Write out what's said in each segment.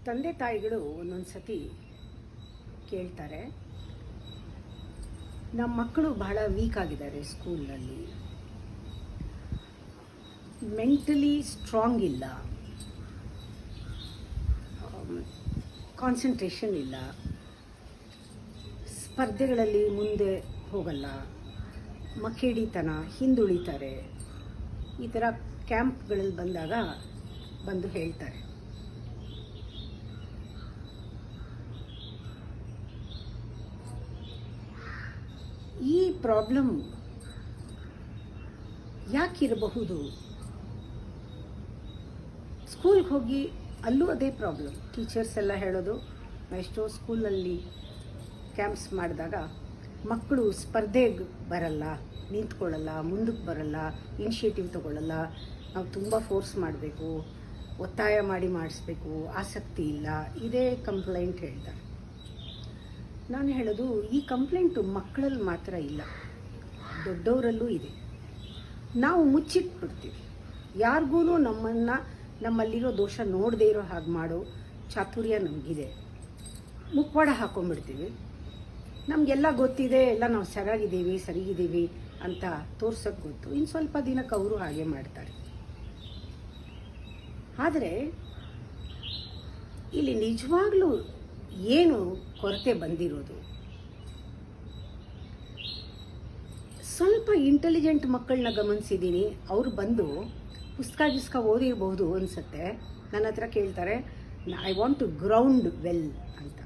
ತಂದೆ ತಾಯಿಗಳು ಒಂದೊಂದು ಸತಿ ಕೇಳ್ತಾರೆ, ನಮ್ಮ ಮಕ್ಕಳು ಬಹಳ ವೀಕ್ ಆಗಿದ್ದಾರೆ, ಸ್ಕೂಲ್ನಲ್ಲಿ ಮೆಂಟಲಿ ಸ್ಟ್ರಾಂಗ್ ಇಲ್ಲ, ಕಾನ್ಸಂಟ್ರೇಷನ್ ಇಲ್ಲ, ಸ್ಪರ್ಧೆಗಳಲ್ಲಿ ಮುಂದೆ ಹೋಗಲ್ಲ, ಮಕ್ಕೇಡಿತನ, ಹಿಂದುಳಿತಾರೆ. ಈ ಥರ ಕ್ಯಾಂಪ್ಗಳಲ್ಲಿ ಬಂದಾಗ ಬಂದು ಹೇಳ್ತಾರೆ. ಈ ಪ್ರಾಬ್ಲಮ್ ಯಾಕಿರಬಹುದು? ಸ್ಕೂಲ್ಗೆ ಹೋಗಿ ಅಲ್ಲೂ ಅದೇ ಪ್ರಾಬ್ಲಮ್. ಟೀಚರ್ಸ್ ಎಲ್ಲ ಹೇಳೋದು, ಎಷ್ಟೋ ಸ್ಕೂಲಲ್ಲಿ ಕ್ಯಾಂಪ್ಸ್ ಮಾಡಿದಾಗ ಮಕ್ಕಳು ಸ್ಪರ್ಧೆಗೆ ಬರಲ್ಲ, ನಿಂತ್ಕೊಳ್ಳಲ್ಲ, ಮುಂದಕ್ಕೆ ಬರಲ್ಲ, ಇನಿಷಿಯೇಟಿವ್ ತಗೊಳ್ಳಲ್ಲ, ನಾವು ತುಂಬ ಫೋರ್ಸ್ ಮಾಡಬೇಕು, ಒತ್ತಾಯ ಮಾಡಿ ಮಾಡಿಸ್ಬೇಕು, ಆಸಕ್ತಿ ಇಲ್ಲ, ಇದೇ ಕಂಪ್ಲೇಂಟ್ ಹೇಳ್ತಾರೆ. ನಾನು ಹೇಳೋದು, ಈ ಕಂಪ್ಲೇಂಟು ಮಕ್ಕಳಲ್ಲಿ ಮಾತ್ರ ಇಲ್ಲ, ದೊಡ್ಡವರಲ್ಲೂ ಇದೆ. ನಾವು ಮುಚ್ಚಿಟ್ಬಿಡ್ತೀವಿ. ಯಾರಿಗೂ ನಮ್ಮಲ್ಲಿರೋ ದೋಷ ನೋಡದೇ ಇರೋ ಹಾಗೆ ಮಾಡೋ ಚಾತುರ್ಯ ನಮಗಿದೆ. ಮುಖವಾಡ ಹಾಕೊಂಡ್ಬಿಡ್ತೀವಿ. ನಮಗೆಲ್ಲ ಗೊತ್ತಿದೆ, ಎಲ್ಲ ನಾವು ಸರಿಗಿದ್ದೀವಿ ಅಂತ ತೋರ್ಸೋಕ್ಕೆ ಗೊತ್ತು. ಇನ್ನು ಸ್ವಲ್ಪ ದಿನಕ್ಕೆ ಅವರು ಹಾಗೆ ಮಾಡ್ತಾರೆ. ಆದರೆ ಇಲ್ಲಿ ನಿಜವಾಗ್ಲೂ ಏನು ಕೊರತೆ ಬಂದಿರೋದು? ಸ್ವಲ್ಪ ಇಂಟೆಲಿಜೆಂಟ್ ಮಕ್ಕಳನ್ನ ಗಮನಿಸಿದ್ದೀನಿ. ಅವರು ಬಂದು ಪುಸ್ತಕ ಓದಿರಬಹುದು ಅನಿಸುತ್ತೆ. ನನ್ನ ಹತ್ರ ಕೇಳ್ತಾರೆ, I want to ground well ಅಂತ.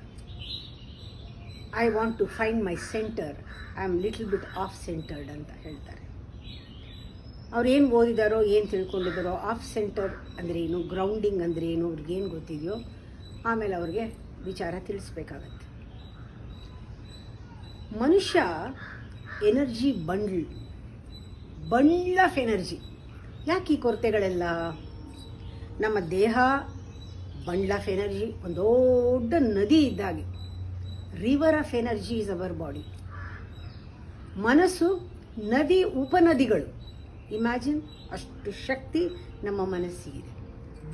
I want to find my centre, I am little bit off centred ಅಂತ ಹೇಳ್ತಾರೆ. ಅವ್ರು ಏನು ಓದಿದಾರೋ, ಏನು ತಿಳ್ಕೊಂಡಿದ್ದಾರೋ, ಆಫ್ ಸೆಂಟರ್ ಅಂದರೆ ಏನು, ಗ್ರೌಂಡಿಂಗ್ ಅಂದರೆ ಏನು, ಅವ್ರಿಗೇನು ಗೊತ್ತಿದೆಯೋ ಆಮೇಲೆ ಅವ್ರಿಗೆ ವಿಚಾರ ತಿಳಿಸ್ಬೇಕಾಗತ್ತೆ. ಮನುಷ್ಯ ಎನರ್ಜಿ ಬಂಡ್ಲ್ ಆಫ್ ಎನರ್ಜಿ. ಯಾಕೆ ಈ ಕೊರತೆಗಳೆಲ್ಲ? ನಮ್ಮ ದೇಹ ಬಂಡ್ಲ್ ಆಫ್ ಎನರ್ಜಿ, ಒಂದು ದೊಡ್ಡ ನದಿ ಇದ್ದಾಗೆ. River of energy is our body. ಮನಸ್ಸು ನದಿ, ಉಪನದಿಗಳು. ಇಮ್ಯಾಜಿನ್, ಅಷ್ಟು ಶಕ್ತಿ ನಮ್ಮ ಮನಸ್ಸಿಗಿದೆ.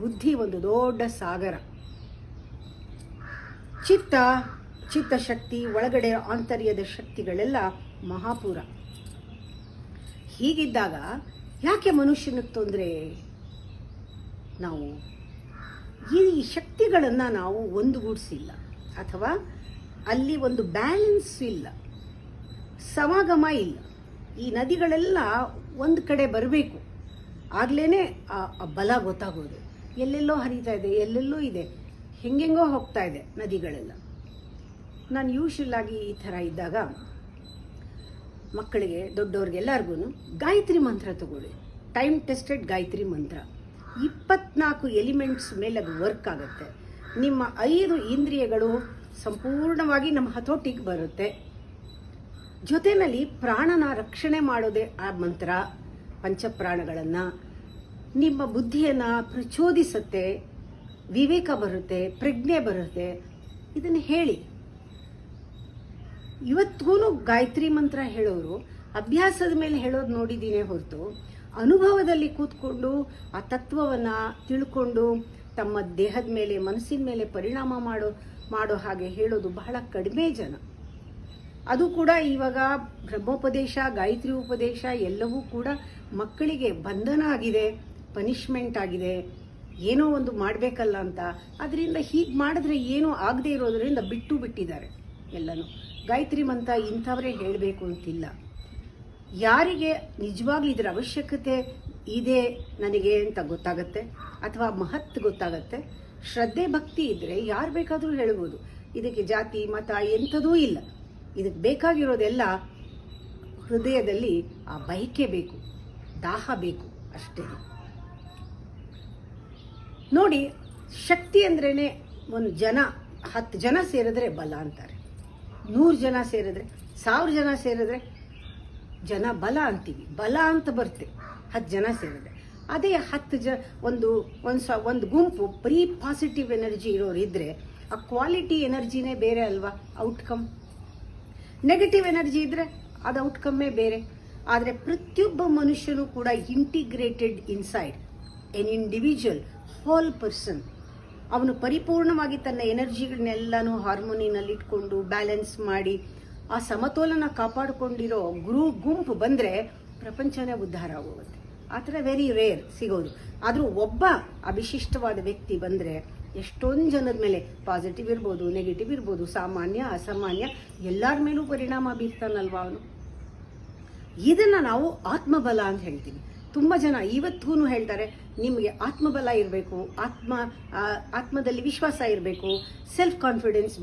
ಬುದ್ಧಿ ಒಂದು ದೊಡ್ಡ ಸಾಗರ. ಚಿತ್ತಶಕ್ತಿ, ಒಳಗಡೆ ಆಂತರ್ಯದ ಶಕ್ತಿಗಳೆಲ್ಲ ಮಹಾಪುರ. ಹೀಗಿದ್ದಾಗ ಯಾಕೆ ಮನುಷ್ಯನಿಗೆ ತೊಂದರೆ? ನಾವು ಈ ಶಕ್ತಿಗಳನ್ನು ನಾವು ಒಂದುಗೂಡಿಸಿಲ್ಲ, ಅಥವಾ ಅಲ್ಲಿ ಒಂದು ಬ್ಯಾಲೆನ್ಸ್ ಇಲ್ಲ, ಸಮಾಗಮ ಇಲ್ಲ. ಈ ನದಿಗಳೆಲ್ಲ ಒಂದು ಕಡೆ ಬರಬೇಕು, ಆಗ್ಲೇ ಆ ಬಲ ಗೊತ್ತಾಗೋದು. ಎಲ್ಲೆಲ್ಲೋ ಹರಿತಾ ಇದೆ, ಎಲ್ಲೆಲ್ಲೋ ಇದೆ, ಹೆಂಗೆಂಗೋ ಹೋಗ್ತಾ ಇದೆ ನದಿಗಳೆಲ್ಲ. ನಾನು ಯೂಶುವಲ್ ಆಗಿ ಈ ಥರ ಇದ್ದಾಗ ಮಕ್ಕಳಿಗೆ, ದೊಡ್ಡವ್ರಿಗೆಲ್ಲರಿಗೂ ಗಾಯತ್ರಿ ಮಂತ್ರ ತಗೊಳ್ಳಿ. ಟೈಮ್ ಟೆಸ್ಟೆಡ್ ಗಾಯತ್ರಿ ಮಂತ್ರ. 24 ಎಲಿಮೆಂಟ್ಸ್ ಮೇಲೆ ಅದು ವರ್ಕ್ ಆಗುತ್ತೆ. ನಿಮ್ಮ 5 ಇಂದ್ರಿಯಗಳು ಸಂಪೂರ್ಣವಾಗಿ ನಮ್ಮ ಹತೋಟಿಗೆ ಬರುತ್ತೆ. ಜೊತೆಯಲ್ಲಿ ಪ್ರಾಣನ ರಕ್ಷಣೆ ಮಾಡೋದೇ ಆ ಮಂತ್ರ. ಪಂಚಪ್ರಾಣಗಳನ್ನು, ನಿಮ್ಮ ಬುದ್ಧಿಯನ್ನು ಪ್ರಚೋದಿಸುತ್ತೆ, ವಿವೇಕ ಬರುತ್ತೆ, ಪ್ರಜ್ಞೆ ಬರುತ್ತೆ. ಇದನ್ನು ಹೇಳಿ. ಇವತ್ತಿಗೂ ಗಾಯತ್ರಿ ಮಂತ್ರ ಹೇಳೋರು ಅಭ್ಯಾಸದ ಮೇಲೆ ಹೇಳೋದು ನೋಡಿದ್ದೀನಿ ಹೊರತು, ಅನುಭವದಲ್ಲಿ ಕೂತ್ಕೊಂಡು ಆ ತತ್ವವನ್ನು ತಿಳ್ಕೊಂಡು ತಮ್ಮ ದೇಹದ ಮೇಲೆ, ಮನಸ್ಸಿನ ಮೇಲೆ ಪರಿಣಾಮ ಮಾಡೋ ಹಾಗೆ ಹೇಳೋದು ಬಹಳ ಕಡಿಮೆ ಜನ. ಅದು ಕೂಡ ಇವಾಗ ಬ್ರಹ್ಮೋಪದೇಶ, ಗಾಯತ್ರಿ ಉಪದೇಶ ಎಲ್ಲವೂ ಕೂಡ ಮಕ್ಕಳಿಗೆ ಬಂಧನ ಆಗಿದೆ, ಪನಿಷ್ಮೆಂಟ್ ಆಗಿದೆ. ಏನೋ ಒಂದು ಮಾಡಬೇಕಲ್ಲ ಅಂತ. ಅದರಿಂದ ಹೀಗೆ ಮಾಡಿದ್ರೆ ಏನೂ ಆಗದೆ ಇರೋದರಿಂದ ಬಿಟ್ಟಿದ್ದಾರೆ ಎಲ್ಲನೂ. ಗಾಯತ್ರಿ ಮಂತ್ರ ಇಂಥವರೇ ಹೇಳಬೇಕು ಅಂತಿಲ್ಲ. ಯಾರಿಗೆ ನಿಜವಾಗ್ಲೂ ಇದರ ಅವಶ್ಯಕತೆ ಇದೆ ನನಗೆ ಅಂತ ಗೊತ್ತಾಗತ್ತೆ, ಅಥವಾ ಮಹತ್ ಗೊತ್ತಾಗತ್ತೆ, ಶ್ರದ್ಧೆ ಭಕ್ತಿ ಇದ್ದರೆ ಯಾರು ಬೇಕಾದರೂ ಹೇಳ್ಬೋದು. ಇದಕ್ಕೆ ಜಾತಿ ಮತ ಎಂಥದೂ ಇಲ್ಲ. ಇದಕ್ಕೆ ಬೇಕಾಗಿರೋದೆಲ್ಲ ಹೃದಯದಲ್ಲಿ ಆ ಬಯಕೆ ಬೇಕು, ದಾಹ ಬೇಕು, ಅಷ್ಟೇ. ನೋಡಿ, ಶಕ್ತಿ ಅಂದ್ರೇ ಒಂದು 10 ಜನ ಸೇರಿದ್ರೆ ಬಲ ಅಂತಾರೆ. 100 ಜನ ಸೇರಿದ್ರೆ, 1000 ಜನ ಸೇರಿದ್ರೆ ಜನ ಬಲ ಅಂತೀವಿ. ಬಲ ಅಂತ ಬರುತ್ತೆ 10 ಜನ ಸೇರಿದ್ರೆ. ಅದೇ 10 ಒಂದು ಗುಂಪು ಬರೀ ಪಾಸಿಟಿವ್ ಎನರ್ಜಿ ಇರೋರು ಇದ್ರೆ, ಆ ಕ್ವಾಲಿಟಿ ಎನರ್ಜಿನೇ ಬೇರೆ ಅಲ್ವಾ ಔಟ್ಕಮ್. ನೆಗೆಟಿವ್ ಎನರ್ಜಿ ಇದ್ರೆ ಅದು ಔಟ್ಕಮ್ಮೇ ಬೇರೆ. ಆದರೆ ಪ್ರತಿಯೊಬ್ಬ ಮನುಷ್ಯನೂ ಕೂಡ integrated inside an individual whole person. ಅವನು ಪರಿಪೂರ್ಣವಾಗಿ ತನ್ನ ಎನರ್ಜಿಗಳನ್ನೆಲ್ಲನೂ ಹಾರ್ಮೋನಿನಲ್ಲಿ ಇಟ್ಕೊಂಡು ಬ್ಯಾಲೆನ್ಸ್ ಮಾಡಿ ಆ ಸಮತೋಲನ ಕಾಪಾಡಿಕೊಂಡಿರೋ ಗುಂಪು ಬಂದರೆ ಪ್ರಪಂಚನೇ ಉದ್ಧಾರ ಆಗೋಗುತ್ತೆ. ಆ ಥರ ವೆರಿ ರೇರ್ ಸಿಗೋದು. ಆದರೂ ಒಬ್ಬ ವಿಶಿಷ್ಟವಾದ ವ್ಯಕ್ತಿ ಬಂದರೆ ಎಷ್ಟೊಂದು ಜನದ ಮೇಲೆ ಪಾಸಿಟಿವ್ ಇರ್ಬೋದು, ನೆಗೆಟಿವ್ ಇರ್ಬೋದು, ಸಾಮಾನ್ಯ ಅಸಾಮಾನ್ಯ ಎಲ್ಲರ ಮೇಲೂ ಪರಿಣಾಮ ಬೀರ್ತಾನಲ್ವ ಅವನು. ಇದನ್ನು ನಾವು ಆತ್ಮಬಲ ಅಂತ ಹೇಳ್ತೀವಿ. ತುಂಬ ಜನ ಇವತ್ತಿಗೂ ಹೇಳ್ತಾರೆ ನಿಮಗೆ ಆತ್ಮಬಲ ಇರಬೇಕು, ಆತ್ಮದಲ್ಲಿ ವಿಶ್ವಾಸ ಇರಬೇಕು, ಸೆಲ್ಫ್ ಕಾನ್ಫಿಡೆನ್ಸ್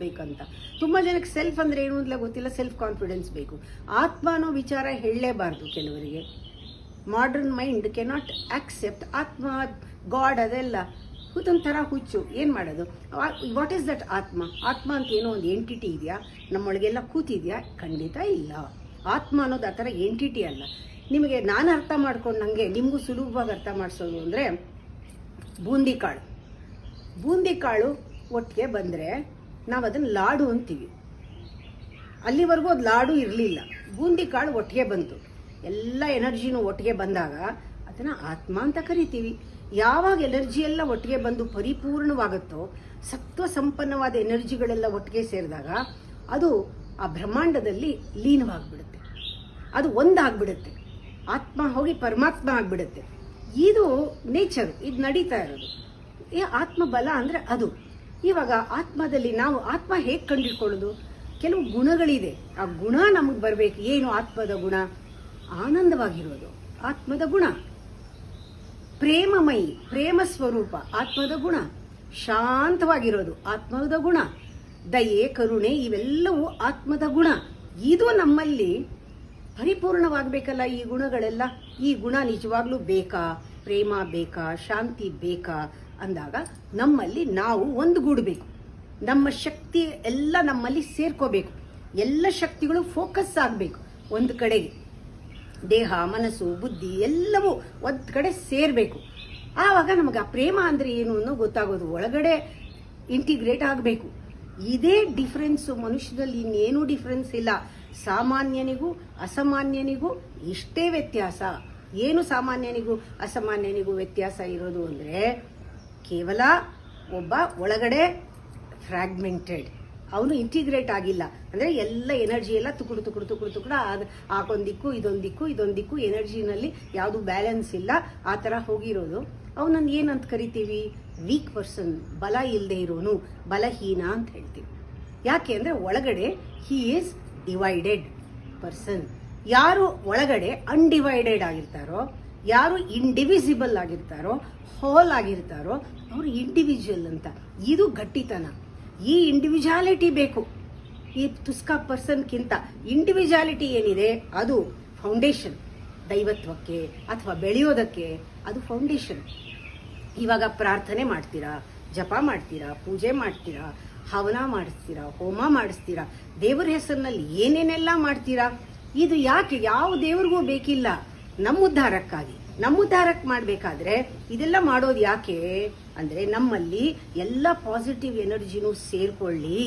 ಬೇಕಂತ. ತುಂಬ ಜನಕ್ಕೆ ಸೆಲ್ಫ್ ಅಂದರೆ ಏನು ಅಂತ ಗೊತ್ತಿಲ್ಲ, ಸೆಲ್ಫ್ ಕಾನ್ಫಿಡೆನ್ಸ್ ಬೇಕು. ಆತ್ಮ ಅನ್ನೋ ವಿಚಾರ ಹೇಳಲೇಬಾರ್ದು ಕೆಲವರಿಗೆ. ಮಾಡರ್ನ್ ಮೈಂಡ್ ಕೆನಾಟ್ ಆಕ್ಸೆಪ್ಟ್ ಆತ್ಮ, ಗಾಡ್ ಅದೆಲ್ಲ ಒಂಥರ ಹುಚ್ಚು. ಏನು ಮಾಡೋದು? ವಾಟ್ ಈಸ್ ದಟ್ ಆತ್ಮ? ಆತ್ಮ ಅಂತ ಏನೋ ಒಂದು ಎಂಟಿಟಿ ಇದೆಯಾ? ನಮ್ಮೊಳಗೆಲ್ಲ ಕೂತಿದೆಯಾ? ಖಂಡಿತ ಇಲ್ಲ. ಆತ್ಮ ಅನ್ನೋದು ಆ ಥರ ಎಂಟಿಟಿ ಅಲ್ಲ. ನಿಮಗೆ ನಾನು ಅರ್ಥ ಮಾಡ್ಕೊಂಡಂಗೆ ನಿಮಗೂ ಸುಲಭವಾಗಿ ಅರ್ಥ ಮಾಡಿಸೋದು ಅಂದರೆ ಬೂಂದಿ ಕಾಳು ಒಟ್ಟಿಗೆ ಬಂದರೆ ನಾವು ಅದನ್ನು ಲಾಡು ಅಂತೀವಿ. ಅಲ್ಲಿವರೆಗೂ ಅದು ಲಾಡು ಇರಲಿಲ್ಲ, ಬೂಂದಿ ಕಾಳು ಒಟ್ಟಿಗೆ ಬಂತು, ಎಲ್ಲ ಎನರ್ಜಿನೂ ಒಟ್ಟಿಗೆ ಬಂದಾಗ ಅದನ್ನು ಆತ್ಮ ಅಂತ ಕರಿತೀವಿ. ಯಾವಾಗ ಎನರ್ಜಿ ಎಲ್ಲ ಒಟ್ಟಿಗೆ ಬಂದು ಪರಿಪೂರ್ಣವಾಗುತ್ತೋ, ಸತ್ವ ಸಂಪನ್ನವಾದ ಎನರ್ಜಿಗಳೆಲ್ಲ ಒಟ್ಟಿಗೆ ಸೇರಿದಾಗ ಅದು ಆ ಬ್ರಹ್ಮಾಂಡದಲ್ಲಿ ಲೀನವಾಗಿಬಿಡುತ್ತೆ, ಅದು ಒಂದಾಗ್ಬಿಡುತ್ತೆ, ಆತ್ಮ ಹೋಗಿ ಪರಮಾತ್ಮ ಆಗಿಬಿಡುತ್ತೆ. ಇದು ನೇಚರ್, ಇದು ನಡೀತಾ ಇರೋದು. ಆತ್ಮ ಬಲ ಅಂದರೆ ಅದು. ಇವಾಗ ಆತ್ಮದಲ್ಲಿ ನಾವು ಆತ್ಮ ಹೇಗೆ ಕಂಡುಹಿಡ್ಕೊಳ್ಳೋದು? ಕೆಲವು ಗುಣಗಳಿದೆ, ಆ ಗುಣ ನಮಗೆ ಬರಬೇಕು. ಏನು ಆತ್ಮದ ಗುಣ? ಆನಂದವಾಗಿರೋದು ಆತ್ಮದ ಗುಣ, ಪ್ರೇಮಮಯಿ ಪ್ರೇಮ ಸ್ವರೂಪ ಆತ್ಮದ ಗುಣ, ಶಾಂತವಾಗಿರೋದು ಆತ್ಮದ ಗುಣ, ದಯೆ ಕರುಣೆ ಇವೆಲ್ಲವೂ ಆತ್ಮದ ಗುಣ. ಇದು ನಮ್ಮಲ್ಲಿ ಪರಿಪೂರ್ಣವಾಗಬೇಕಲ್ಲ ಈ ಗುಣಗಳೆಲ್ಲ. ಈ ಗುಣ ನಿಜವಾಗ್ಲೂ ಬೇಕಾ? ಪ್ರೇಮ ಬೇಕಾ? ಶಾಂತಿ ಬೇಕಾ ಅಂದಾಗ ನಮ್ಮಲ್ಲಿ ನಾವು ಒಂದುಗೂಡಬೇಕು. ನಮ್ಮ ಶಕ್ತಿ ಎಲ್ಲ ನಮ್ಮಲ್ಲಿ ಸೇರ್ಕೋಬೇಕು. ಎಲ್ಲ ಶಕ್ತಿಗಳು ಫೋಕಸ್ ಆಗಬೇಕು ಒಂದು ಕಡೆಗೆ. ದೇಹ, ಮನಸ್ಸು, ಬುದ್ಧಿ ಎಲ್ಲವೂ ಒಂದು ಕಡೆ ಸೇರಬೇಕು. ಆವಾಗ ನಮಗೆ ಆ ಪ್ರೇಮ ಅಂದರೆ ಏನು ಅನ್ನೋ ಗೊತ್ತಾಗೋದು. ಒಳಗಡೆ ಇಂಟಿಗ್ರೇಟ್ ಆಗಬೇಕು. ಇದೇ ಡಿಫ್ರೆನ್ಸು ಮನುಷ್ಯನಲ್ಲಿ, ಇನ್ನೇನೂ ಡಿಫ್ರೆನ್ಸ್ ಇಲ್ಲ. ಸಾಮಾನ್ಯನಿಗೂ ಅಸಾಮಾನ್ಯನಿಗೂ ಇಷ್ಟೇ ವ್ಯತ್ಯಾಸ. ಏನು ಸಾಮಾನ್ಯನಿಗೂ ಅಸಾಮಾನ್ಯನಿಗೂ ವ್ಯತ್ಯಾಸ ಇರೋದು ಅಂದರೆ ಕೇವಲ ಒಬ್ಬ ಒಳಗಡೆ ಫ್ರಾಗ್ಮೆಂಟೆಡ್, ಅವನು ಇಂಟಿಗ್ರೇಟ್ ಆಗಿಲ್ಲ. ಅಂದರೆ ಎಲ್ಲ ಎನರ್ಜಿ ಎಲ್ಲ ತುಕುಡು ಆಕೊಂದಿಕ್ಕು ಇದೊಂದಿಕ್ಕು ಎನರ್ಜಿನಲ್ಲಿ ಯಾವುದು ಬ್ಯಾಲೆನ್ಸ್ ಇಲ್ಲ, ಆ ಥರ ಹೋಗಿರೋದು. ಅವನನ್ನು ಏನಂತ ಕರಿತೀವಿ? ವೀಕ್ ಪರ್ಸನ್, ಬಲ ಇಲ್ಲದೆ ಇರೋನು, ಬಲಹೀನ ಅಂತ ಹೇಳ್ತೀವಿ. ಯಾಕೆ ಅಂದರೆ ಒಳಗಡೆ ಹಿ ಈಸ್ ಡಿವೈಡೆಡ್ ಪರ್ಸನ್. ಯಾರು ಒಳಗಡೆ ಅನ್ಡಿವೈಡೆಡ್ ಆಗಿರ್ತಾರೋ, ಯಾರು ಇಂಡಿವಿಸಿಬಲ್ ಆಗಿರ್ತಾರೋ, ಹೋಲ್ ಆಗಿರ್ತಾರೋ ಅವರು ಇಂಡಿವಿಜುವಲ್ ಅಂತ. ಇದು ಗಟ್ಟಿತನ. ಈ ಇಂಡಿವಿಜುವಾಲಿಟಿ ಬೇಕು. ಈ ತುಸ್ಕಾ ಪರ್ಸನ್ಗಿಂತ ಇಂಡಿವಿಜುವಾಲಿಟಿ ಏನಿದೆ ಅದು ಫೌಂಡೇಶನ್. ದೈವತ್ವಕ್ಕೆ ಅಥವಾ ಬೆಳೆಯೋದಕ್ಕೆ ಅದು ಫೌಂಡೇಶನ್. ಇವಾಗ ಪ್ರಾರ್ಥನೆ ಮಾಡ್ತೀರಾ, ಜಪ ಮಾಡ್ತೀರಾ, ಪೂಜೆ ಮಾಡ್ತೀರಾ, ಹವನ ಮಾಡಿಸ್ತೀರಾ, ಹೋಮ ಮಾಡಿಸ್ತೀರಾ, ದೇವರ ಹೆಸರಿನಲ್ಲಿ ಏನೇನೆಲ್ಲ ಮಾಡ್ತೀರಾ. ಇದು ಯಾಕೆ? ಯಾವ ದೇವರಿಗೂ ಬೇಕಿಲ್ಲ, ನಮ್ಮ ಉದ್ಧಾರಕ್ಕಾಗಿ. ನಮ್ಮ ಉದ್ಧಾರಕ್ಕೆ ಮಾಡಬೇಕಾದ್ರೆ ಇದೆಲ್ಲ ಮಾಡೋದು ಯಾಕೆ ಅಂದರೆ ನಮ್ಮಲ್ಲಿ ಎಲ್ಲ ಪಾಸಿಟಿವ್ ಎನರ್ಜಿನೂ ಸೇರ್ಕೊಳ್ಳಿ,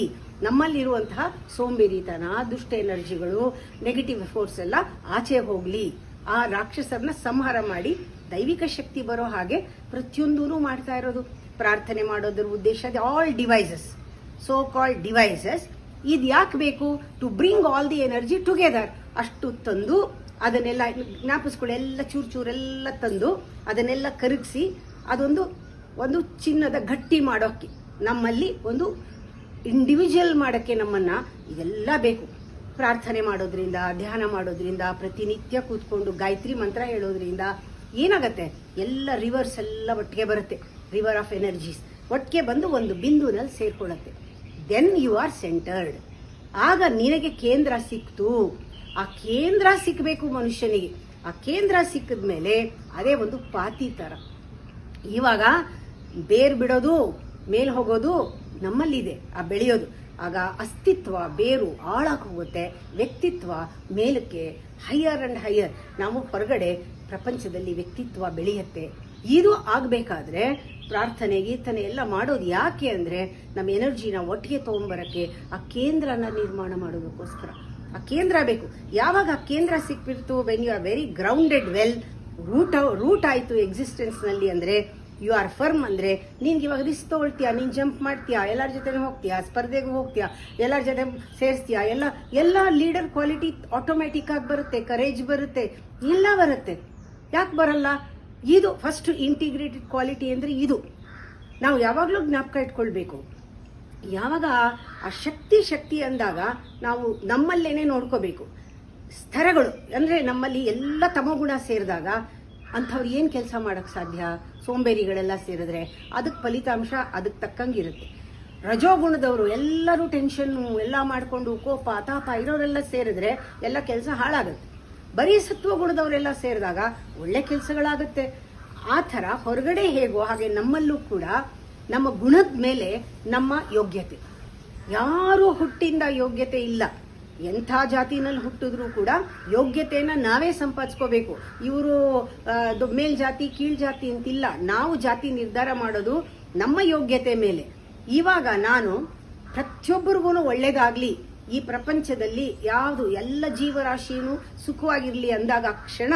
ನಮ್ಮಲ್ಲಿರುವಂತಹ ಸೋಂಬೇರಿತನ, ದುಷ್ಟ ಎನರ್ಜಿಗಳು, ನೆಗೆಟಿವ್ ಫೋರ್ಸ್ ಎಲ್ಲ ಆಚೆ ಹೋಗಲಿ, ಆ ರಾಕ್ಷಸರನ್ನ ಸಂಹಾರ ಮಾಡಿ ದೈವಿಕ ಶಕ್ತಿ ಬರೋ ಹಾಗೆ ಪ್ರತಿಯೊಂದೂ ಮಾಡ್ತಾ ಇರೋದು. ಪ್ರಾರ್ಥನೆ ಮಾಡೋದ್ರ ಉದ್ದೇಶ all devices, so called devices, ಇದು ಯಾಕೆ ಬೇಕು? To bring all the energy together. ಅಷ್ಟು ತಂದು ಅದನ್ನೆಲ್ಲ ಜ್ಞಾಪಿಸ್ಕೊಳ್ಳಿ, ಎಲ್ಲ ಚೂರೆಲ್ಲ ತಂದು ಅದನ್ನೆಲ್ಲ ಕರಗಿಸಿ ಒಂದು ಚಿನ್ನದ ಗಟ್ಟಿ ಮಾಡೋಕ್ಕೆ, ನಮ್ಮಲ್ಲಿ ಒಂದು ಇಂಡಿವಿಜುವಲ್ ಮಾಡೋಕ್ಕೆ ನಮ್ಮನ್ನು ಇದೆಲ್ಲ ಬೇಕು. ಪ್ರಾರ್ಥನೆ ಮಾಡೋದ್ರಿಂದ, ಧ್ಯಾನ ಮಾಡೋದ್ರಿಂದ, ಪ್ರತಿನಿತ್ಯ ಕೂತ್ಕೊಂಡು ಗಾಯತ್ರಿ ಮಂತ್ರ ಹೇಳೋದ್ರಿಂದ ಏನಾಗತ್ತೆ? ಎಲ್ಲ ರಿವರ್ಸ್ ಎಲ್ಲ ಒಟ್ಟಿಗೆ ಬರುತ್ತೆ. ರಿವರ್ ಆಫ್ ಎನರ್ಜೀಸ್ ಒಟ್ಟಿಗೆ ಬಂದು ಒಂದು ಬಿಂದುನಲ್ಲಿ ಸೇರ್ಕೊಳ್ಳುತ್ತೆ. Then you are centred. ಆಗ ನಿನಗೆ ಕೇಂದ್ರ ಸಿಕ್ತು. ಆ ಕೇಂದ್ರ ಸಿಕ್ಕಬೇಕು ಮನುಷ್ಯನಿಗೆ. ಆ ಕೇಂದ್ರ ಸಿಕ್ಕಿದ ಮೇಲೆ ಅದೇ ಒಂದು ಪಾತಿ ಥರ. ಇವಾಗ ಬೇರು ಬಿಡೋದು, ಮೇಲೆ ಹೋಗೋದು ನಮ್ಮಲ್ಲಿದೆ, ಆ ಬೆಳೆಯೋದು. ಆಗ ಅಸ್ತಿತ್ವ ಬೇರು ಆಳಕ್ಕೆ ಹೋಗುತ್ತೆ, ವ್ಯಕ್ತಿತ್ವ ಮೇಲಕ್ಕೆ, ಹೈಯರ್ ಅಂಡ್ ಹೈಯರ್. ನಾವು ಹೊರಗಡೆ ಪ್ರಪಂಚದಲ್ಲಿ ವ್ಯಕ್ತಿತ್ವ ಬೆಳೆಯುತ್ತೆ. ಇದು ಆಗಬೇಕಾದ್ರೆ ಪ್ರಾರ್ಥನೆ ಗೀತನೆ ಎಲ್ಲ ಮಾಡೋದು ಯಾಕೆ ಅಂದರೆ ನಮ್ಮ ಎನರ್ಜಿನ ಒಟ್ಟಿಗೆ ತೊಗೊಂಬರಕ್ಕೆ, ಆ ಕೇಂದ್ರನ ನಿರ್ಮಾಣ ಮಾಡೋದಕ್ಕೋಸ್ಕರ. ಆ ಕೇಂದ್ರ ಬೇಕು. ಯಾವಾಗ ಆ ಕೇಂದ್ರ ಸಿಕ್ಬಿಡ್ತು, when you are very grounded well, root ಆಯಿತು ಎಕ್ಸಿಸ್ಟೆನ್ಸ್ನಲ್ಲಿ, ಅಂದರೆ ಯು ಆರ್ ಫರ್ಮ್ ಅಂದ್ರೆ ನಿನ್ಗೆ ಇವಾಗ ರಿಸ್ಕ್ ತಗೊಳ್ತೀಯಾ, ನೀನ್ ಜಂಪ್ ಮಾಡ್ತೀಯಾ, ಎಲ್ಲರ ಜೊತೆ ಹೋಗ್ತೀಯಾ, ಸ್ಪರ್ಧೆಗೂ ಹೋಗ್ತೀಯಾ, ಎಲ್ಲರ ಜೊತೆ ಸೇರಿಸ್ತೀಯಾ, ಎಲ್ಲ ಲೀಡರ್ ಕ್ವಾಲಿಟಿ ಆಟೋಮ್ಯಾಟಿಕ್ ಆಗಿ ಬರುತ್ತೆ, ಕರೇಜ್ ಬರುತ್ತೆ, ಎಲ್ಲ ಬರುತ್ತೆ. ಯಾಕೆ ಬರಲ್ಲ? ಇದು ಫಸ್ಟ್ ಇಂಟಿಗ್ರೇಟೆಡ್ ಕ್ವಾಲಿಟಿ ಅಂದ್ರೆ ಇದು ನಾವು ಯಾವಾಗಲೂ ಜ್ಞಾಪಕ ಇಟ್ಕೊಳ್ಬೇಕು. ಯಾವಾಗ ಆ ಶಕ್ತಿ ಅಂದಾಗ ನಾವು ನಮ್ಮಲ್ಲೇನೆ ನೋಡ್ಕೋಬೇಕು. ಸ್ತರಗಳು ಅಂದ್ರೆ ನಮ್ಮಲ್ಲಿ ಎಲ್ಲ ತಮೋಗುಣ ಸೇರಿದಾಗ ಅಂಥವ್ರು ಏನು ಕೆಲಸ ಮಾಡಕ್ ಸಾಧ್ಯ? ಸೋಂಬೇರಿಗಳೆಲ್ಲ ಸೇರಿದ್ರೆ ಅದಕ್ಕೆ ಫಲಿತಾಂಶ ಅದಕ್ಕೆ ತಕ್ಕಂಗಿರುತ್ತೆ. ರಜೋಗುಣದವರು ಎಲ್ಲರೂ ಟೆನ್ಷನ್ನು ಎಲ್ಲ ಮಾಡಿಕೊಂಡು ಕೋಪ ತಾಪ ಇರೋರೆಲ್ಲ ಸೇರಿದ್ರೆ ಎಲ್ಲ ಕೆಲಸ ಹಾಳಾಗುತ್ತೆ. ಬರೀ ಸತ್ವಗುಣದವರೆಲ್ಲ ಸೇರಿದಾಗ ಒಳ್ಳೆ ಕೆಲಸಗಳಾಗುತ್ತೆ. ಆ ಥರ ಹೊರಗಡೆ ಹೇಗೋ ಹಾಗೆ ನಮ್ಮಲ್ಲೂ ಕೂಡ ನಮ್ಮ ಗುಣದ ಮೇಲೆ ನಮ್ಮ ಯೋಗ್ಯತೆ. ಯಾರು ಹುಟ್ಟಿಂದ ಯೋಗ್ಯತೆ ಇಲ್ಲ. ಎಂಥ ಜಾತಿನಲ್ಲಿ ಹುಟ್ಟಿದ್ರು ಕೂಡ ಯೋಗ್ಯತೆಯನ್ನ ನಾವೇ ಸಂಪಾದಿಸ್ಕೋಬೇಕು. ಇವರು ಮೇಲ್ಜಾತಿ ಕೀಳ್ ಜಾತಿ ಅಂತಿಲ್ಲ. ನಾವು ಜಾತಿ ನಿರ್ಧಾರ ಮಾಡೋದು ನಮ್ಮ ಯೋಗ್ಯತೆ ಮೇಲೆ. ಇವಾಗ ನಾನು ಪ್ರತಿಯೊಬ್ಬರಿಗೂ ಒಳ್ಳೇದಾಗ್ಲಿ, ಈ ಪ್ರಪಂಚದಲ್ಲಿ ಯಾವುದು ಎಲ್ಲ ಜೀವರಾಶಿಯೂ ಸುಖವಾಗಿರ್ಲಿ ಅಂದಾಗ ಕ್ಷಣ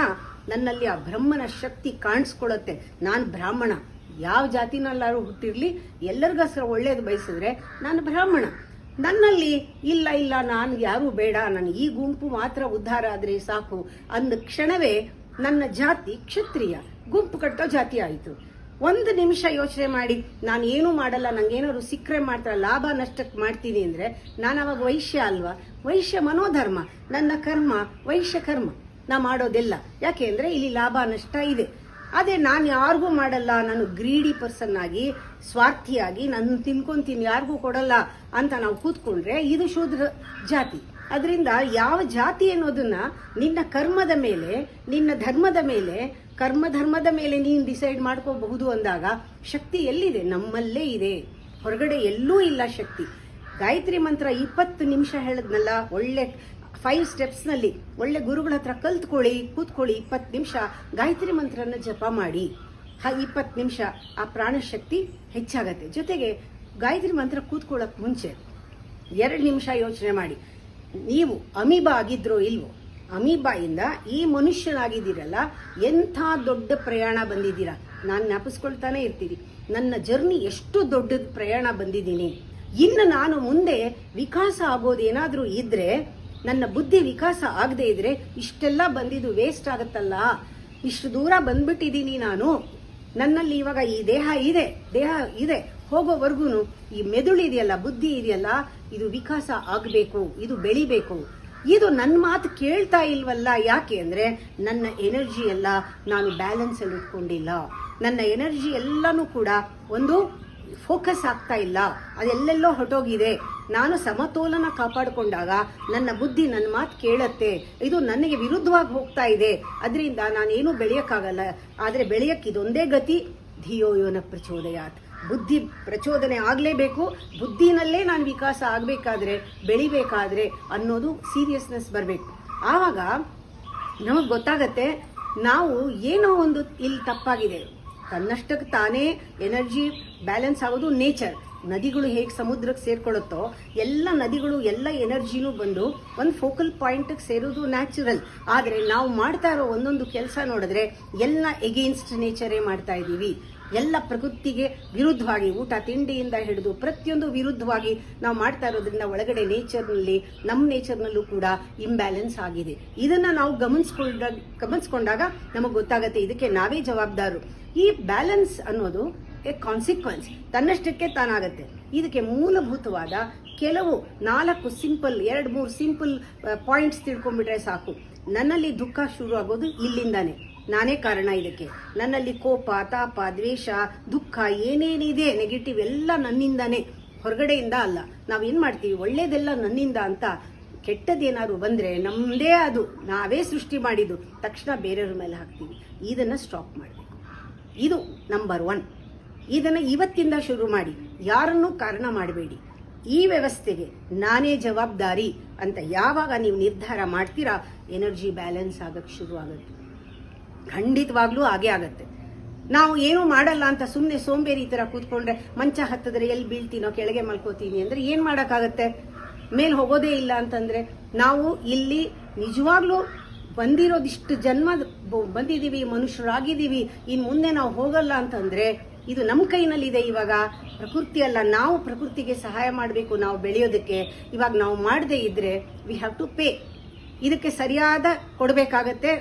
ನನ್ನಲ್ಲಿ ಆ ಬ್ರಹ್ಮನ ಶಕ್ತಿ ಕಾಣಿಸ್ಕೊಳ್ಳುತ್ತೆ. ನಾನು ಬ್ರಾಹ್ಮಣ, ಯಾವ ಜಾತಿನಲ್ಲಾರು ಹುಟ್ಟಿರ್ಲಿ, ಎಲ್ಲರಿಗೋಸ್ಕರ ಒಳ್ಳೇದು ಬಯಸಿದ್ರೆ ನಾನು ಬ್ರಾಹ್ಮಣ. ನನ್ನಲ್ಲಿ ಇಲ್ಲ ನಾನು ಯಾರು ಬೇಡ, ನನಗೆ ಈ ಗುಂಪು ಮಾತ್ರ ಉದ್ಧಾರ ಆದ್ರೆ ಸಾಕು ಅಂದ ಕ್ಷಣವೇ ನನ್ನ ಜಾತಿ ಕ್ಷತ್ರಿಯ, ಗುಂಪು ಕಟ್ಟೋ ಜಾತಿ ಆಯಿತು. ಒಂದು ನಿಮಿಷ ಯೋಚನೆ ಮಾಡಿ, ನಾನು ಏನೂ ಮಾಡಲ್ಲ, ನಂಗೇನಾದ್ರು ಸಿಕ್ಕರೆ ಮಾತ್ರ ಲಾಭ ನಷ್ಟಕ್ಕೆ ಮಾಡ್ತೀನಿ ಅಂದ್ರೆ ನಾನು ಅವಾಗ ವೈಶ್ಯ ಅಲ್ವಾ? ವೈಶ್ಯ ಮನೋಧರ್ಮ, ನನ್ನ ಕರ್ಮ ವೈಶ್ಯ ಕರ್ಮ, ನಾ ಮಾಡೋದೆಲ್ಲ. ಯಾಕೆ ಅಂದ್ರೆ ಇಲ್ಲಿ ಲಾಭ ನಷ್ಟ ಇದೆ. ಅದೇ ನಾನು ಯಾರಿಗೂ ಮಾಡಲ್ಲ, ನಾನು ಗ್ರೀಡಿ ಪರ್ಸನ್ ಆಗಿ ಸ್ವಾರ್ಥಿಯಾಗಿ ನಾನು ತಿನ್ಕೊಂತೀನಿ, ಯಾರಿಗೂ ಕೊಡಲ್ಲ ಅಂತ ನಾವು ಕೂತ್ಕೊಂಡ್ರೆ ಇದು ಶೂದ್ರ ಜಾತಿ. ಅದರಿಂದ ಯಾವ ಜಾತಿ ಅನ್ನೋದನ್ನ ನಿನ್ನ ಕರ್ಮದ ಮೇಲೆ, ನಿನ್ನ ಧರ್ಮದ ಮೇಲೆ, ಧರ್ಮದ ಮೇಲೆ ನೀನು ಡಿಸೈಡ್ ಮಾಡ್ಕೋಬಹುದು ಅಂದಾಗ ಶಕ್ತಿ ಎಲ್ಲಿದೆ? ನಮ್ಮಲ್ಲೇ ಇದೆ, ಹೊರಗಡೆ ಎಲ್ಲೂ ಇಲ್ಲ ಶಕ್ತಿ. ಗಾಯತ್ರಿ ಮಂತ್ರ 20 ನಿಮಿಷ ಹೇಳದ್ನಲ್ಲ, ಒಳ್ಳೆ 5 ಸ್ಟೆಪ್ಸ್ನಲ್ಲಿ ಒಳ್ಳೆ ಗುರುಗಳ ಹತ್ರ ಕಲ್ತ್ಕೊಳ್ಳಿ, ಕೂತ್ಕೊಳ್ಳಿ. 20 ನಿಮಿಷ ಗಾಯತ್ರಿ ಮಂತ್ರನ ಜಪ ಮಾಡಿ. 20 ನಿಮಿಷ ಆ ಪ್ರಾಣಶಕ್ತಿ ಹೆಚ್ಚಾಗತ್ತೆ. ಜೊತೆಗೆ ಗಾಯತ್ರಿ ಮಂತ್ರ ಕೂತ್ಕೊಳ್ಳೋಕೆ ಮುಂಚೆ 2 ನಿಮಿಷ ಯೋಚನೆ ಮಾಡಿ, ನೀವು ಅಮೀಬಾ ಆಗಿದ್ರೋ ಇಲ್ವೋ? ಅಮೀಬಾಯಿಂದ ಈ ಮನುಷ್ಯನಾಗಿದ್ದೀರಲ್ಲ, ಎಂಥ ದೊಡ್ಡ ಪ್ರಯಾಣ ಬಂದಿದ್ದೀರಾ. ನಾನು ಜ್ಞಾಪಿಸ್ಕೊಳ್ತಾನೆ ಇರ್ತೀರಿ, ನನ್ನ ಜರ್ನಿ ಎಷ್ಟು ದೊಡ್ಡ ಪ್ರಯಾಣ ಬಂದಿದ್ದೀನಿ. ಇನ್ನು ನಾನು ಮುಂದೆ ವಿಕಾಸ ಆಗೋದೇನಾದ್ರೂ ಇದ್ರೆ, ನನ್ನ ಬುದ್ಧಿ ವಿಕಾಸ ಆಗದೆ ಇದ್ರೆ ಇಷ್ಟೆಲ್ಲ ಬಂದಿದ್ದು ವೇಸ್ಟ್ ಆಗುತ್ತಲ್ಲ. ಇಷ್ಟು ದೂರ ಬಂದ್ಬಿಟ್ಟಿದ್ದೀನಿ ನಾನು. ನನ್ನಲ್ಲಿ ಇವಾಗ ಈ ದೇಹ ಇದೆ, ಹೋಗೋವರೆಗೂ ಈ ಮೆದುಳು ಇದೆಯಲ್ಲ, ಬುದ್ಧಿ ಇದೆಯಲ್ಲ, ಇದು ವಿಕಾಸ ಆಗಬೇಕು, ಇದು ಬೆಳಿಬೇಕು. ಇದು ನನ್ನ ಮಾತು ಕೇಳ್ತಾ ಇಲ್ವಲ್ಲ. ಯಾಕೆ ಅಂದ್ರೆ ನನ್ನ ಎನರ್ಜಿ ಎಲ್ಲ ನಾನು ಬ್ಯಾಲೆನ್ಸ್ ಅಲ್ಲಿ ಇಟ್ಕೊಂಡಿಲ್ಲ. ನನ್ನ ಎನರ್ಜಿ ಎಲ್ಲನೂ ಕೂಡ ಒಂದು ಫೋಕಸ್ ಆಗ್ತಾ ಇಲ್ಲ, ಅದೆಲ್ಲೆಲ್ಲೋ ಹೊಟ್ಟೋಗಿದೆ. ನಾನು ಸಮತೋಲನ ಕಾಪಾಡಿಕೊಂಡಾಗ ನನ್ನ ಬುದ್ಧಿ ನನ್ನ ಮಾತು ಕೇಳತ್ತೆ. ಇದು ನನಗೆ ವಿರುದ್ಧವಾಗಿ ಹೋಗ್ತಾ ಇದೆ, ಅದರಿಂದ ನಾನೇನು ಬೆಳೆಯಕ್ಕಾಗಲ್ಲ. ಆದರೆ ಬೆಳೆಯಕ್ಕೆ ಇದೊಂದೇ ಗತಿ, ಧಿಯೋ ಯೋನ ಪ್ರಚೋದಯಾತ್. ಬುದ್ಧಿ ಪ್ರಚೋದನೆ ಆಗಲೇಬೇಕು. ಬುದ್ಧಿನಲ್ಲೇ ನಾನು ವಿಕಾಸ ಆಗಬೇಕಾದ್ರೆ, ಬೆಳಿಬೇಕಾದ್ರೆ ಅನ್ನೋದು ಸೀರಿಯಸ್ನೆಸ್ ಬರಬೇಕು. ಆವಾಗ ನಮಗೆ ಗೊತ್ತಾಗತ್ತೆ ನಾವು ಏನೋ ಒಂದು ಇಲ್ಲಿ ತಪ್ಪಾಗಿದೆ. ತನ್ನಷ್ಟಕ್ಕೆ ತಾನೇ ಎನರ್ಜಿ ಬ್ಯಾಲೆನ್ಸ್ ಆಗೋದು ನೇಚರ್. ನದಿಗಳು ಹೇಗೆ ಸಮುದ್ರಕ್ಕೆ ಸೇರ್ಕೊಳ್ಳುತ್ತೋ, ಎಲ್ಲ ನದಿಗಳು ಎಲ್ಲ ಎನರ್ಜಿನೂ ಬಂದು ಒಂದು ಫೋಕಲ್ ಪಾಯಿಂಟ್ಗೆ ಸೇರೋದು ನ್ಯಾಚುರಲ್. ಆದರೆ ನಾವು ಮಾಡ್ತಾ ಇರೋ ಒಂದೊಂದು ಕೆಲಸ ನೋಡಿದ್ರೆ ಎಲ್ಲ ಎಗೇನ್ಸ್ಟ್ ನೇಚರೇ ಮಾಡ್ತಾ ಇದ್ದೀವಿ. ಎಲ್ಲ ಪ್ರಕೃತಿಗೆ ವಿರುದ್ಧವಾಗಿ, ಊಟ ತಿಂಡಿಯಿಂದ ಹಿಡಿದು ಪ್ರತಿಯೊಂದು ವಿರುದ್ಧವಾಗಿ ನಾವು ಮಾಡ್ತಾ ಇರೋದ್ರಿಂದ ಒಳಗಡೆ ನೇಚರ್ನಲ್ಲಿ, ನಮ್ಮ ನೇಚರ್ನಲ್ಲೂ ಕೂಡ ಇಂಬ್ಯಾಲೆನ್ಸ್ ಆಗಿದೆ. ಇದನ್ನ ನಾವು ಗಮನಿಸ್ಕೊಂಡಾಗ ನಮಗೆ ಗೊತ್ತಾಗತ್ತೆ ಇದಕ್ಕೆ ನಾವೇ ಜವಾಬ್ದಾರು. ಈ ಬ್ಯಾಲೆನ್ಸ್ ಅನ್ನೋದು ಎ ಕಾನ್ಸಿಕ್ವೆನ್ಸ್, ತನ್ನಷ್ಟಕ್ಕೆ ತಾನಾಗತ್ತೆ. ಇದಕ್ಕೆ ಮೂಲಭೂತವಾದ ಕೆಲವು 2 ಸಿಂಪಲ್ ಪಾಯಿಂಟ್ಸ್ ತಿಳ್ಕೊಂಡ್ಬಿಟ್ರೆ ಸಾಕು. ನನ್ನಲ್ಲಿ ದುಃಖ ಶುರು ಆಗೋದು ಇಲ್ಲಿಂದಾನೆ, ನಾನೇ ಕಾರಣ ಇದಕ್ಕೆ. ನನ್ನಲ್ಲಿ ಕೋಪ, ತಾಪ, ದ್ವೇಷ, ದುಃಖ ಏನೇನಿದೆ ನೆಗೆಟಿವ್ ಎಲ್ಲ ನನ್ನಿಂದಾನೆ, ಹೊರಗಡೆಯಿಂದ ಅಲ್ಲ. ನಾವೇನ್ ಮಾಡ್ತೀವಿ, ಒಳ್ಳೇದೆಲ್ಲ ನನ್ನಿಂದ ಅಂತ, ಕೆಟ್ಟದೇನಾದ್ರು ಬಂದ್ರೆ ನಮ್ದೇ ಅದು, ನಾವೇ ಸೃಷ್ಟಿ ಮಾಡಿದ್ದು ತಕ್ಷಣ ಬೇರೆಯವ್ರ ಮೇಲೆ ಹಾಕ್ತೀವಿ. ಇದನ್ನ ಸ್ಟಾಪ್ ಮಾಡಬೇಕು. ಇದು ನಂಬರ್ 1. ಇದನ್ನ ಇವತ್ತಿಂದ ಶುರು ಮಾಡಿ. ಯಾರನ್ನೂ ಕಾರಣ ಮಾಡಬೇಡಿ. ಈ ವ್ಯವಸ್ಥೆಗೆ ನಾನೇ ಜವಾಬ್ದಾರಿ ಅಂತ ಯಾವಾಗ ನೀವು ನಿರ್ಧಾರ ಮಾಡ್ತೀರಾ, ಎನರ್ಜಿ ಬ್ಯಾಲೆನ್ಸ್ ಆಗಕ್ಕೆ ಶುರು ಆಗುತ್ತೆ. ಖಂಡಿತವಾಗ್ಲೂ ಹಾಗೆ ಆಗತ್ತೆ. ನಾವು ಏನೂ ಮಾಡಲ್ಲ ಅಂತ ಸುಮ್ಮನೆ ಸೋಂಬೇರಿ ತರ ಕೂತ್ಕೊಂಡ್ರೆ, ಮಂಚ ಹತ್ತಿದ್ರೆ ಎಲ್ಲಿ ಬೀಳ್ತೀನೋ, ಕೆಳಗೆ ಮಲ್ಕೋತೀನಿ ಅಂದ್ರೆ ಏನ್ ಮಾಡಕ್ಕಾಗತ್ತೆ? ಮೇಲ್ ಹೋಗೋದೇ ಇಲ್ಲ ಅಂತಂದ್ರೆ, ನಾವು ಇಲ್ಲಿ ನಿಜವಾಗ್ಲೂ ಬಂದಿರೋದಿಷ್ಟು ಜನ್ಮ ಬಂದಿದೀವಿ, ಮನುಷ್ಯರಾಗಿದ್ದೀವಿ, ಇನ್ ಮುಂದೆ ನಾವು ಹೋಗಲ್ಲ ಅಂತಂದ್ರೆ ಇದು ನಮ್ಮ ಕೈನಲ್ಲಿದೆ. ಇವಾಗ ಪ್ರಕೃತಿ ಅಲ್ಲ, ನಾವು ಪ್ರಕೃತಿಗೆ ಸಹಾಯ ಮಾಡಬೇಕು. ನಾವು ಬೆಳೆಯೋದಕ್ಕೆ ಇವಾಗ ನಾವು ಮಾಡದೇ ಇದ್ರೆ ವಿ ಹ್ಯಾವ್ ಟು ಪೇ. ಇದಕ್ಕೆ ಸರಿಯಾದ ಕೊಡಬೇಕಾಗತ್ತೆ,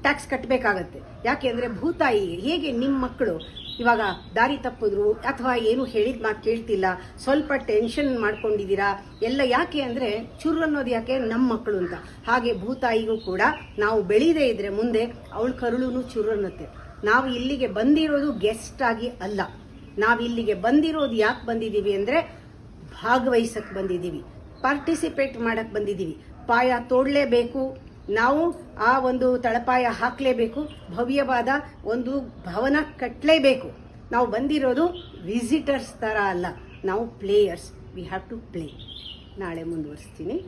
ಟ್ಯಾಕ್ಸ್ ಕಟ್ಟಬೇಕಾಗತ್ತೆ. ಯಾಕೆಂದರೆ ಭೂತಾಯಿಗೆ ಹೇಗೆ ನಿಮ್ಮ ಮಕ್ಕಳು ಇವಾಗ ದಾರಿ ತಪ್ಪಿದ್ರು ಅಥವಾ ಏನು ಹೇಳಿದ ಮಾತು ಕೇಳ್ತಿಲ್ಲ, ಸ್ವಲ್ಪ ಟೆನ್ಷನ್ ಮಾಡ್ಕೊಂಡಿದ್ದೀರಾ ಎಲ್ಲ, ಯಾಕೆ ಅಂದರೆ ಚುರು ಅನ್ನೋದು ಯಾಕೆ ನಮ್ಮ ಮಕ್ಕಳು ಅಂತ. ಹಾಗೆ ಭೂತಾಯಿಗೂ ಕೂಡ ನಾವು ಬೆಳೀದೇ ಇದ್ರೆ ಮುಂದೆ ಅವಳ ಕರುಳು ಚುರು ಅನ್ನತ್ತೆ. ನಾವು ಇಲ್ಲಿಗೆ ಬಂದಿರೋದು ಗೆಸ್ಟ್ ಆಗಿ ಅಲ್ಲ, ನಾವು ಇಲ್ಲಿಗೆ ಬಂದಿರೋದು ಯಾಕೆ ಬಂದಿದ್ದೀವಿ ಅಂದರೆ ಭಾಗವಹಿಸಕ್ಕೆ ಬಂದಿದ್ದೀವಿ, ಪಾರ್ಟಿಸಿಪೇಟ್ ಮಾಡಕ್ಕೆ ಬಂದಿದ್ದೀವಿ. ಪಾಯ ತೋಡಲೇಬೇಕು, ನಾವು ಆ ಒಂದು ತಳಪಾಯ ಹಾಕಲೇಬೇಕು, ಭವ್ಯವಾದ ಒಂದು ಭವನ ಕಟ್ಟಲೇಬೇಕು. ನಾವು ಬಂದಿರೋದು ವಿಸಿಟರ್ಸ್ ಥರ ಅಲ್ಲ, ನಾವು players. We have to play. ನಾಳೆ ಮುಂದುವರಿಸ್ತೀನಿ.